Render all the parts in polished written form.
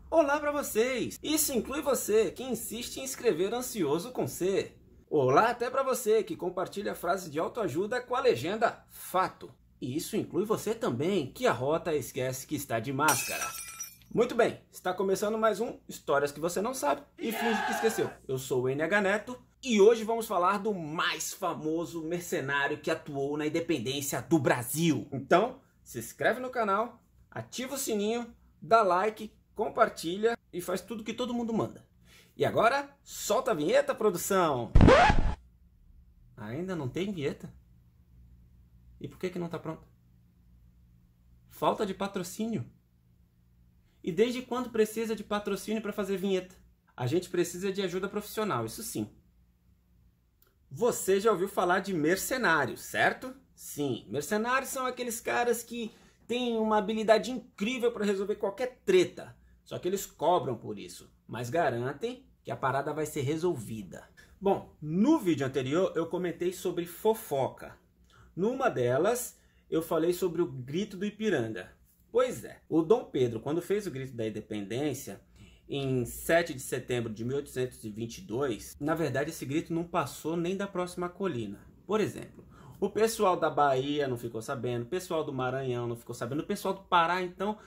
Olá para vocês! Isso inclui você que insiste em escrever ansioso com C. Olá até para você que compartilha a frase de autoajuda com a legenda fato. E isso inclui você também que arrota e esquece que está de máscara. Muito bem, está começando mais um Histórias que você não sabe e finge que esqueceu. Eu sou o NH Neto e hoje vamos falar do mais famoso mercenário que atuou na independência do Brasil. Então, se inscreve no canal, ativa o sininho, dá like, compartilha e faz tudo que todo mundo manda. E agora, solta a vinheta, produção! Ainda não tem vinheta? E por que não está pronta? Falta de patrocínio. E desde quando precisa de patrocínio para fazer vinheta? A gente precisa de ajuda profissional, isso sim. Você já ouviu falar de mercenários, certo? Sim, mercenários são aqueles caras que têm uma habilidade incrível para resolver qualquer treta. Só que eles cobram por isso, mas garantem que a parada vai ser resolvida. Bom, no vídeo anterior eu comentei sobre fofoca. Numa delas, eu falei sobre o Grito do Ipiranga. Pois é, o Dom Pedro, quando fez o Grito da Independência, em 7 de setembro de 1822, na verdade esse grito não passou nem da próxima colina. Por exemplo, o pessoal da Bahia não ficou sabendo, o pessoal do Maranhão não ficou sabendo, o pessoal do Pará, então,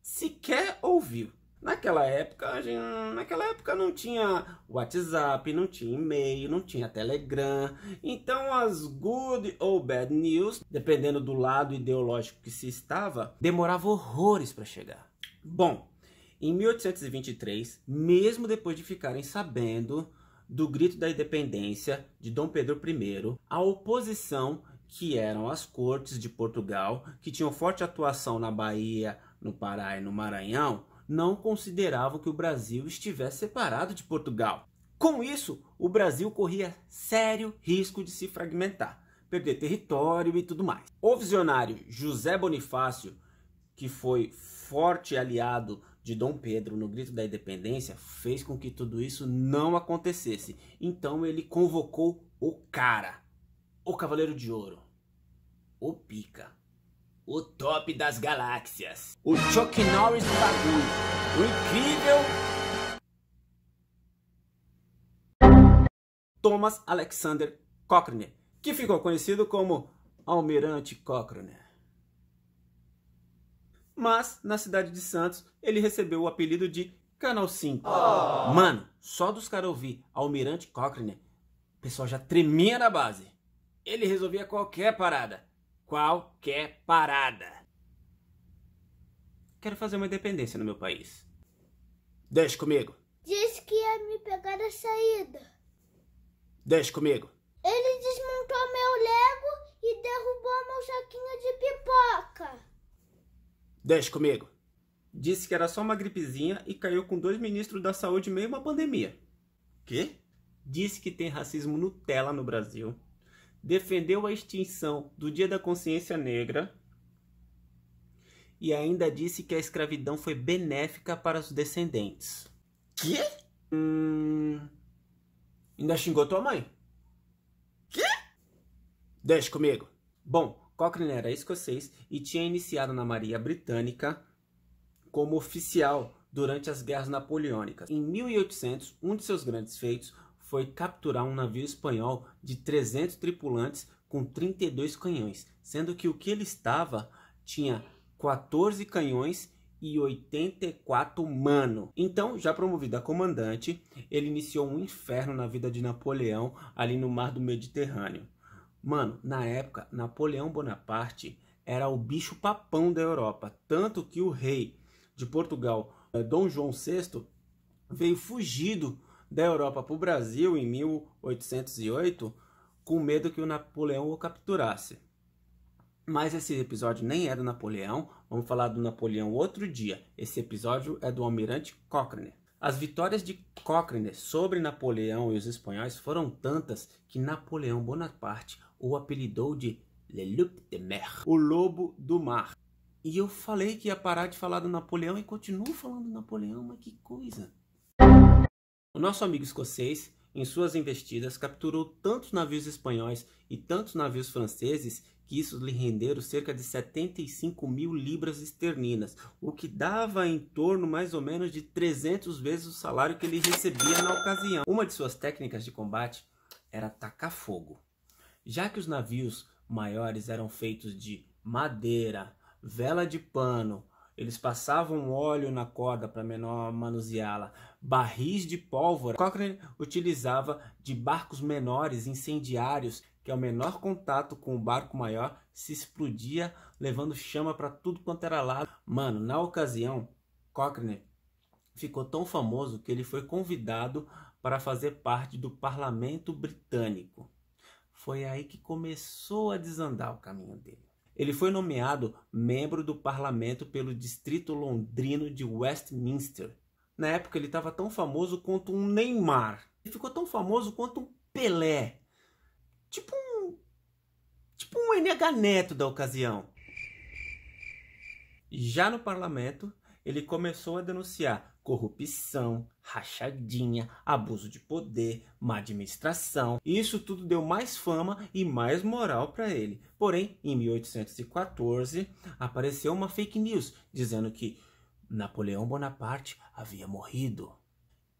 sequer ouviu. Naquela época não tinha WhatsApp, não tinha e-mail, não tinha Telegram. Então as good ou bad news, dependendo do lado ideológico que se estava, demorava horrores para chegar. Bom, em 1823, mesmo depois de ficarem sabendo do Grito da Independência de Dom Pedro I, a oposição, que eram as cortes de Portugal, que tinham forte atuação na Bahia, no Pará e no Maranhão, não consideravam que o Brasil estivesse separado de Portugal. Com isso, o Brasil corria sério risco de se fragmentar, perder território e tudo mais. O visionário José Bonifácio, que foi forte aliado de Dom Pedro no Grito da Independência, fez com que tudo isso não acontecesse. Então ele convocou o cara, o Cavaleiro de Ouro, o Pica, o top das galáxias, o Chuck Norris do bagulho, o incrível Thomas Alexander Cochrane, que ficou conhecido como Almirante Cochrane. Mas, na cidade de Santos, ele recebeu o apelido de Canal 5. Mano, só dos caras ouvir Almirante Cochrane, o pessoal já tremia na base. Ele resolvia qualquer parada. Qualquer parada. Quero fazer uma independência no meu país. Deixa comigo. Disse que ia me pegar na saída. Deixa comigo. Ele desmontou meu Lego e derrubou meu saquinho de pipoca. Deixa comigo. Disse que era só uma gripezinha e caiu com 2 ministros da saúde em meio a uma pandemia. Quê? Disse que tem racismo Nutella no Brasil. Defendeu a extinção do Dia da Consciência Negra e ainda disse que a escravidão foi benéfica para os descendentes. Quê? Ainda xingou tua mãe? Quê? Deixa comigo. Bom, Cochrane era escocês e tinha iniciado na Marinha Britânica como oficial durante as Guerras Napoleônicas. Em 1800, um de seus grandes feitos foi capturar um navio espanhol de 300 tripulantes com 32 canhões, sendo que o que ele estava tinha 14 canhões e 84 mano. Então, já promovido a comandante, ele iniciou um inferno na vida de Napoleão ali no mar do Mediterrâneo. Mano, na época, Napoleão Bonaparte era o bicho papão da Europa, tanto que o rei de Portugal, Dom João VI, veio fugido da Europa para o Brasil em 1808, com medo que o Napoleão o capturasse. Mas esse episódio nem é do Napoleão, vamos falar do Napoleão outro dia. Esse episódio é do Almirante Cochrane. As vitórias de Cochrane sobre Napoleão e os espanhóis foram tantas que Napoleão Bonaparte o apelidou de Le Loup de Mer, o Lobo do Mar. E eu falei que ia parar de falar do Napoleão e continuo falando do Napoleão, mas que coisa. O nosso amigo escocês, em suas investidas, capturou tantos navios espanhóis e tantos navios franceses que isso lhe renderam cerca de 75 mil libras esterlinas, o que dava em torno mais ou menos de 300 vezes o salário que ele recebia na ocasião. Uma de suas técnicas de combate era tacar fogo. Já que os navios maiores eram feitos de madeira, vela de pano, eles passavam óleo na corda para menor manuseá-la, barris de pólvora, Cochrane utilizava de barcos menores incendiários que ao menor contato com o barco maior se explodia, levando chama para tudo quanto era lado. Mano, na ocasião, Cochrane ficou tão famoso que ele foi convidado para fazer parte do parlamento britânico. Foi aí que começou a desandar o caminho dele. Ele foi nomeado membro do parlamento pelo distrito londrino de Westminster. Na época ele estava tão famoso quanto um Neymar. Ele ficou tão famoso quanto um Pelé. Tipo um NH Neto da ocasião. Já no parlamento, ele começou a denunciar corrupção, rachadinha, abuso de poder, má administração. E isso tudo deu mais fama e mais moral para ele. Porém, em 1814, apareceu uma fake news dizendo que Napoleão Bonaparte havia morrido.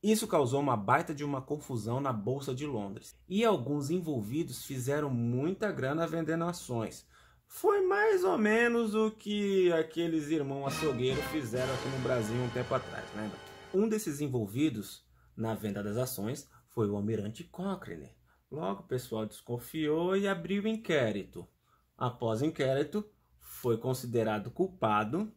Isso causou uma baita de uma confusão na Bolsa de Londres. E alguns envolvidos fizeram muita grana vendendo ações. Foi mais ou menos o que aqueles irmãos açougueiros fizeram aqui no Brasil um tempo atrás, lembra? Um desses envolvidos na venda das ações foi o almirante Cochrane. Logo o pessoal desconfiou e abriu inquérito. Após o inquérito, foi considerado culpado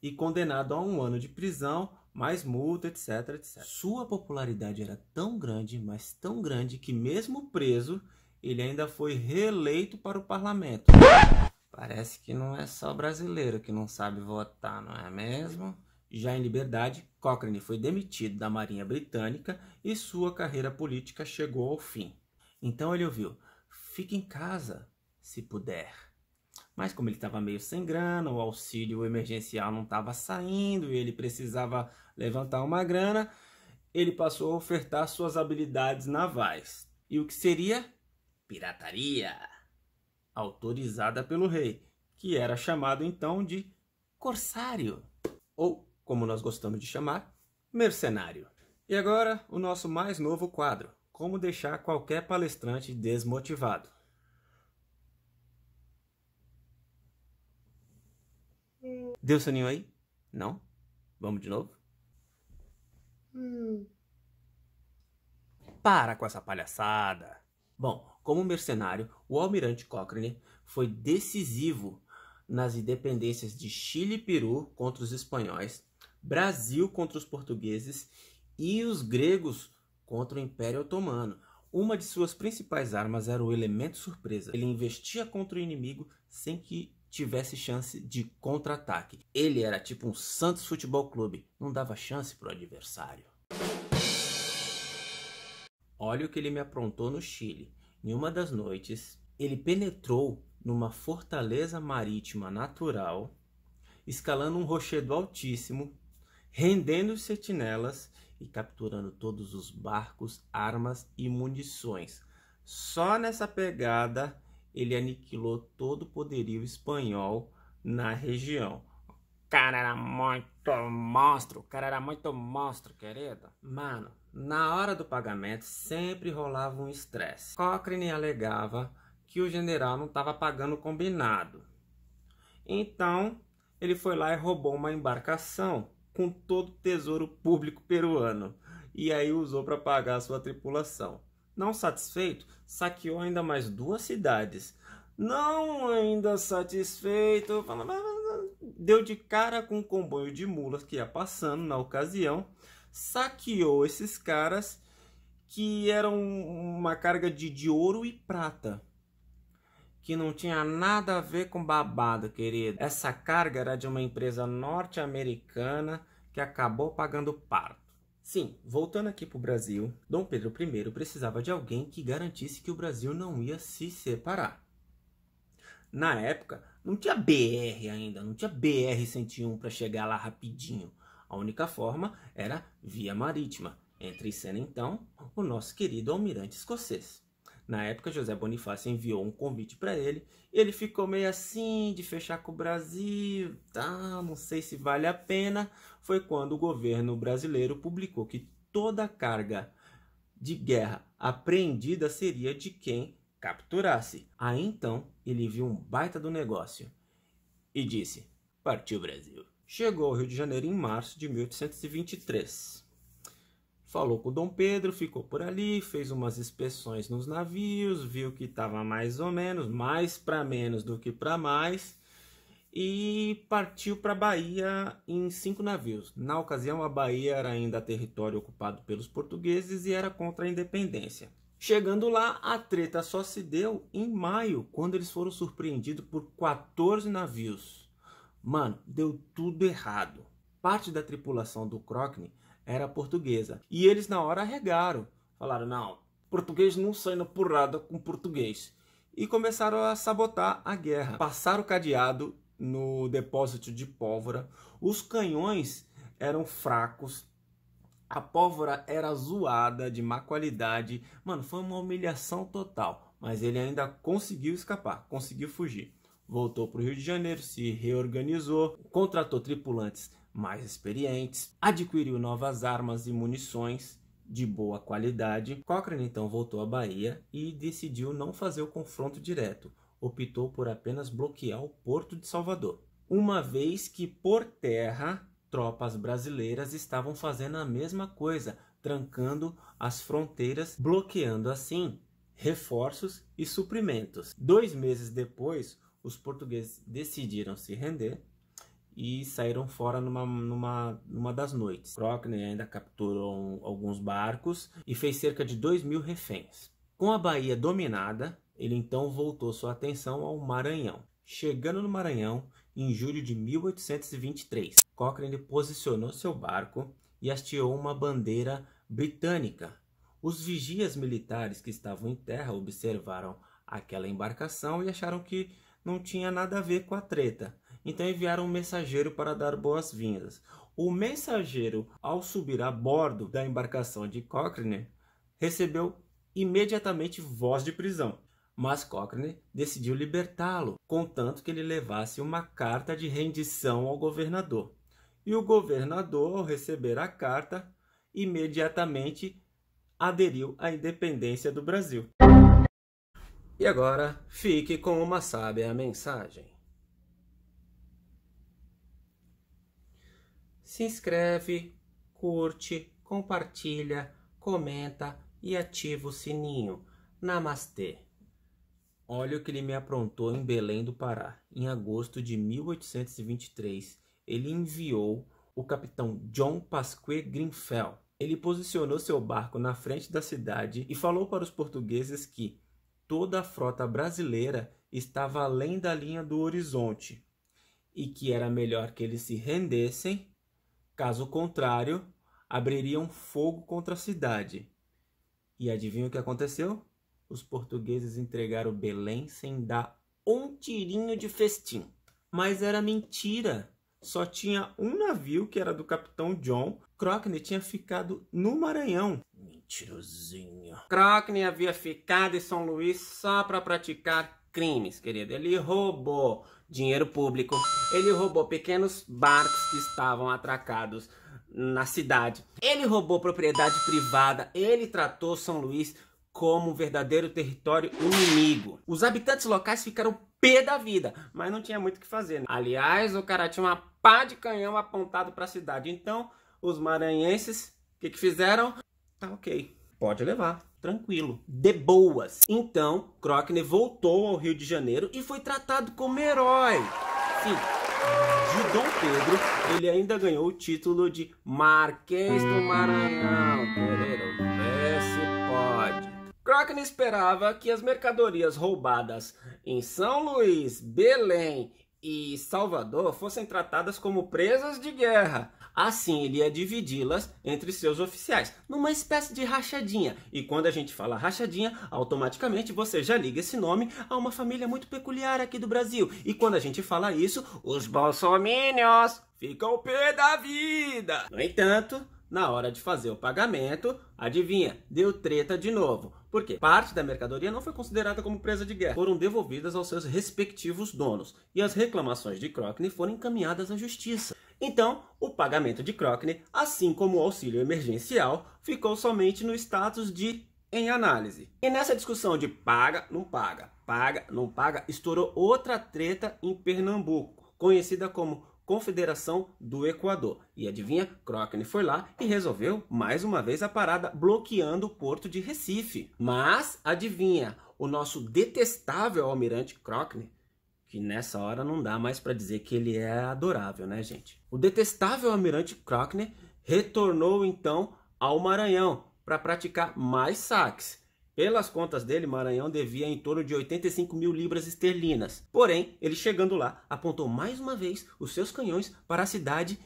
e condenado a 1 ano de prisão, mais multa, etc, etc. Sua popularidade era tão grande, mas tão grande, que mesmo preso, ele ainda foi reeleito para o parlamento. Parece que não é só brasileiro que não sabe votar, não é mesmo? Já em liberdade, Cochrane foi demitido da Marinha Britânica e sua carreira política chegou ao fim. Então ele ouviu: fique em casa, se puder. Mas como ele estava meio sem grana, o auxílio emergencial não estava saindo e ele precisava levantar uma grana, ele passou a ofertar suas habilidades navais. E o que seria? Pirataria, autorizada pelo rei, que era chamado então de corsário, ou, como nós gostamos de chamar, mercenário. E agora, o nosso mais novo quadro: como deixar qualquer palestrante desmotivado. Deu soninho aí? Não? Vamos de novo? Para com essa palhaçada! Bom, como mercenário, o almirante Cochrane foi decisivo nas independências de Chile e Peru contra os espanhóis, Brasil contra os portugueses e os gregos contra o Império Otomano. Uma de suas principais armas era o elemento surpresa. Ele investia contra o inimigo sem que tivesse chance de contra-ataque. Ele era tipo um Santos Futebol Clube, não dava chance para o adversário. Olha o que ele me aprontou no Chile. Em uma das noites, ele penetrou numa fortaleza marítima natural, escalando um rochedo altíssimo, rendendo os sentinelas e capturando todos os barcos, armas e munições. Só nessa pegada, ele aniquilou todo o poderio espanhol na região. O cara era muito monstro, querido. Mano, na hora do pagamento sempre rolava um estresse. Cochrane alegava que o general não estava pagando o combinado. Então, ele foi lá e roubou uma embarcação com todo o tesouro público peruano. E aí usou para pagar a sua tripulação. Não satisfeito, saqueou ainda mais 2 cidades. Não ainda satisfeito, deu de cara com um comboio de mulas que ia passando na ocasião, saqueou esses caras que eram uma carga de ouro e prata, que não tinha nada a ver com babado, querido. Essa carga era de uma empresa norte-americana que acabou pagando pato. Sim, voltando aqui para o Brasil, Dom Pedro I precisava de alguém que garantisse que o Brasil não ia se separar. Na época, não tinha BR ainda, não tinha BR-101 para chegar lá rapidinho. A única forma era via marítima. Entra em cena então o nosso querido almirante escocês. Na época, José Bonifácio enviou um convite para ele. Ele ficou meio assim de fechar com o Brasil, tá? Não sei se vale a pena. Foi quando o governo brasileiro publicou que toda a carga de guerra apreendida seria de quem capturasse. Aí então ele viu um baita do negócio e disse: partiu Brasil. Chegou ao Rio de Janeiro em março de 1823. Falou com o Dom Pedro, ficou por ali, fez umas inspeções nos navios, viu que estava mais ou menos, mais para menos do que para mais, e partiu para a Bahia em 5 navios. Na ocasião, a Bahia era ainda território ocupado pelos portugueses e era contra a independência. Chegando lá, a treta só se deu em maio, quando eles foram surpreendidos por 14 navios. Mano, deu tudo errado. Parte da tripulação do Crockne era portuguesa. E eles na hora arregaram. Falaram, não, português não sai na porrada com português. E começaram a sabotar a guerra. Passaram o cadeado no depósito de pólvora. Os canhões eram fracos. A pólvora era zoada, de má qualidade. Mano, foi uma humilhação total. Mas ele ainda conseguiu escapar, conseguiu fugir. Voltou para o Rio de Janeiro, se reorganizou, contratou tripulantes mais experientes, adquiriu novas armas e munições de boa qualidade. Cochrane então voltou à Bahia e decidiu não fazer o confronto direto. Optou por apenas bloquear o Porto de Salvador. Uma vez que por terra, tropas brasileiras estavam fazendo a mesma coisa, trancando as fronteiras, bloqueando assim reforços e suprimentos. 2 meses depois, os portugueses decidiram se render e saíram fora numa das noites. Crockne ainda capturou alguns barcos e fez cerca de 2.000 reféns. Com a Bahia dominada, ele então voltou sua atenção ao Maranhão. Chegando no Maranhão, em julho de 1823, Cochrane posicionou seu barco e hasteou uma bandeira britânica. Os vigias militares que estavam em terra observaram aquela embarcação e acharam que não tinha nada a ver com a treta. Então enviaram um mensageiro para dar boas-vindas. O mensageiro, ao subir a bordo da embarcação de Cochrane, recebeu imediatamente voz de prisão. Mas Cochrane decidiu libertá-lo, contanto que ele levasse uma carta de rendição ao governador. E o governador, ao receber a carta, imediatamente aderiu à independência do Brasil. E agora, fique com uma sábia mensagem. Se inscreve, curte, compartilha, comenta e ativa o sininho. Namastê. Olha o que ele me aprontou em Belém do Pará. Em agosto de 1823, ele enviou o capitão John Pasque Grenfell. Ele posicionou seu barco na frente da cidade e falou para os portugueses que toda a frota brasileira estava além da linha do horizonte e que era melhor que eles se rendessem, caso contrário, abririam fogo contra a cidade. E adivinha o que aconteceu? Os portugueses entregaram Belém sem dar um tirinho de festim. Mas era mentira. Só tinha um navio, que era do capitão John. Crockne tinha ficado no Maranhão. Mentirosinho. Crockne havia ficado em São Luís só para praticar crimes, querido. Ele roubou dinheiro público. Ele roubou pequenos barcos que estavam atracados na cidade. Ele roubou propriedade privada. Ele tratou São Luís como um verdadeiro território inimigo. Os habitantes locais ficaram pé da vida, mas não tinha muito o que fazer, né? Aliás, o cara tinha uma pá de canhão apontado para a cidade. Então, os maranhenses, o que fizeram? Tá ok, pode levar, tranquilo, de boas. Então, Crockne voltou ao Rio de Janeiro e foi tratado como herói. Sim, de Dom Pedro, ele ainda ganhou o título de Marquês do Maranhão. Querido, vê se pode. Crockne esperava que as mercadorias roubadas em São Luís, Belém e Salvador fossem tratadas como presas de guerra. Assim, ele ia dividi-las entre seus oficiais, numa espécie de rachadinha. E quando a gente fala rachadinha, automaticamente você já liga esse nome a uma família muito peculiar aqui do Brasil. E quando a gente fala isso, os bolsominions ficam pé da vida. No entanto, na hora de fazer o pagamento, adivinha, deu treta de novo. Por quê? Parte da mercadoria não foi considerada como presa de guerra. Foram devolvidas aos seus respectivos donos. E as reclamações de Crockne foram encaminhadas à justiça. Então, o pagamento de Crockne, assim como o auxílio emergencial, ficou somente no status de em análise. E nessa discussão de paga, não paga, paga, não paga, estourou outra treta em Pernambuco, conhecida como Confederação do Equador. E adivinha? Crockne foi lá e resolveu mais uma vez a parada, bloqueando o porto de Recife. Mas adivinha? O nosso detestável almirante Crockne, que nessa hora não dá mais para dizer que ele é adorável, né, gente? O detestável almirante Crockne retornou então ao Maranhão para praticar mais saques. Pelas contas dele, Maranhão devia em torno de 85 mil libras esterlinas. Porém, ele chegando lá, apontou mais uma vez os seus canhões para a cidade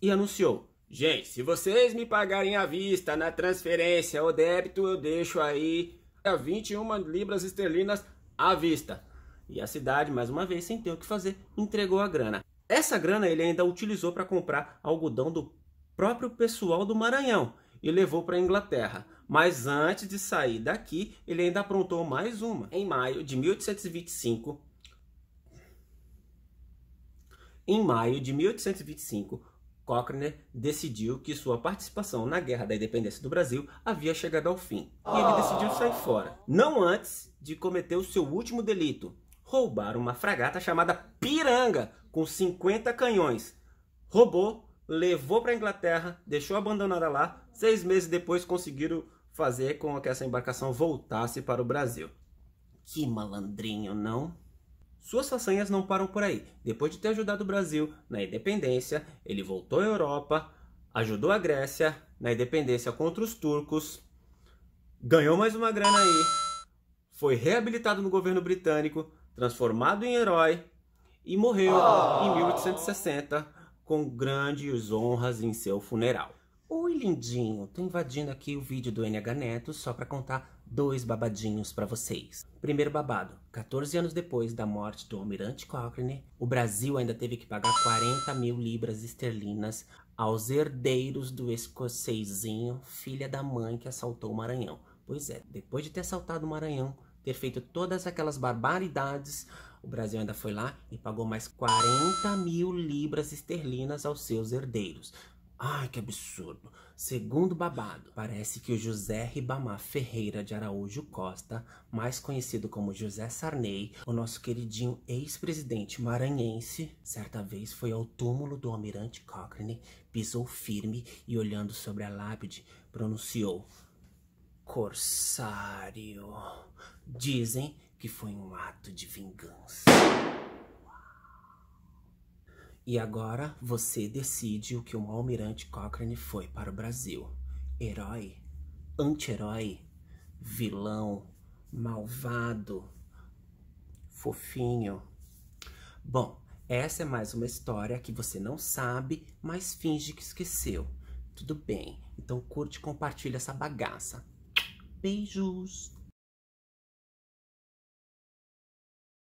e anunciou: gente, se vocês me pagarem à vista na transferência ou débito, eu deixo aí 21 libras esterlinas à vista. E a cidade, mais uma vez, sem ter o que fazer, entregou a grana. Essa grana ele ainda utilizou para comprar algodão do próprio pessoal do Maranhão e levou para a Inglaterra. Mas antes de sair daqui, ele ainda aprontou mais uma. Em maio de 1825, Cochrane decidiu que sua participação na Guerra da Independência do Brasil havia chegado ao fim. E ele decidiu sair fora. Não antes de cometer o seu último delito: roubar uma fragata chamada Piranga, com 50 canhões. Roubou, levou para a Inglaterra, deixou abandonada lá. 6 meses depois conseguiram fazer com que essa embarcação voltasse para o Brasil. Que malandrinho, não? Suas façanhas não param por aí. Depois de ter ajudado o Brasil na independência, ele voltou à Europa, ajudou a Grécia na independência contra os turcos, ganhou mais uma grana aí, foi reabilitado no governo britânico, transformado em herói e morreu em 1860 com grandes honras em seu funeral. Oi, lindinho, tô invadindo aqui o vídeo do NH Neto só para contar 2 babadinhos para vocês. Primeiro babado: 14 anos depois da morte do almirante Cochrane, o Brasil ainda teve que pagar 40 mil libras esterlinas aos herdeiros do escocesinho, filha da mãe que assaltou o Maranhão. Pois é, depois de ter assaltado o Maranhão, ter feito todas aquelas barbaridades, o Brasil ainda foi lá e pagou mais 40 mil libras esterlinas aos seus herdeiros. Ai, que absurdo. Segundo babado, parece que o José Ribamar Ferreira de Araújo Costa, mais conhecido como José Sarney, o nosso queridinho ex-presidente maranhense, certa vez foi ao túmulo do almirante Cochrane, pisou firme e, olhando sobre a lápide, pronunciou: corsário. Dizem que foi um ato de vingança. E agora você decide o que o almirante Cochrane foi para o Brasil: herói, anti-herói, vilão, malvado, fofinho. Bom, essa é mais uma história que você não sabe, mas finge que esqueceu. Tudo bem, então curte e compartilha essa bagaça. Beijos!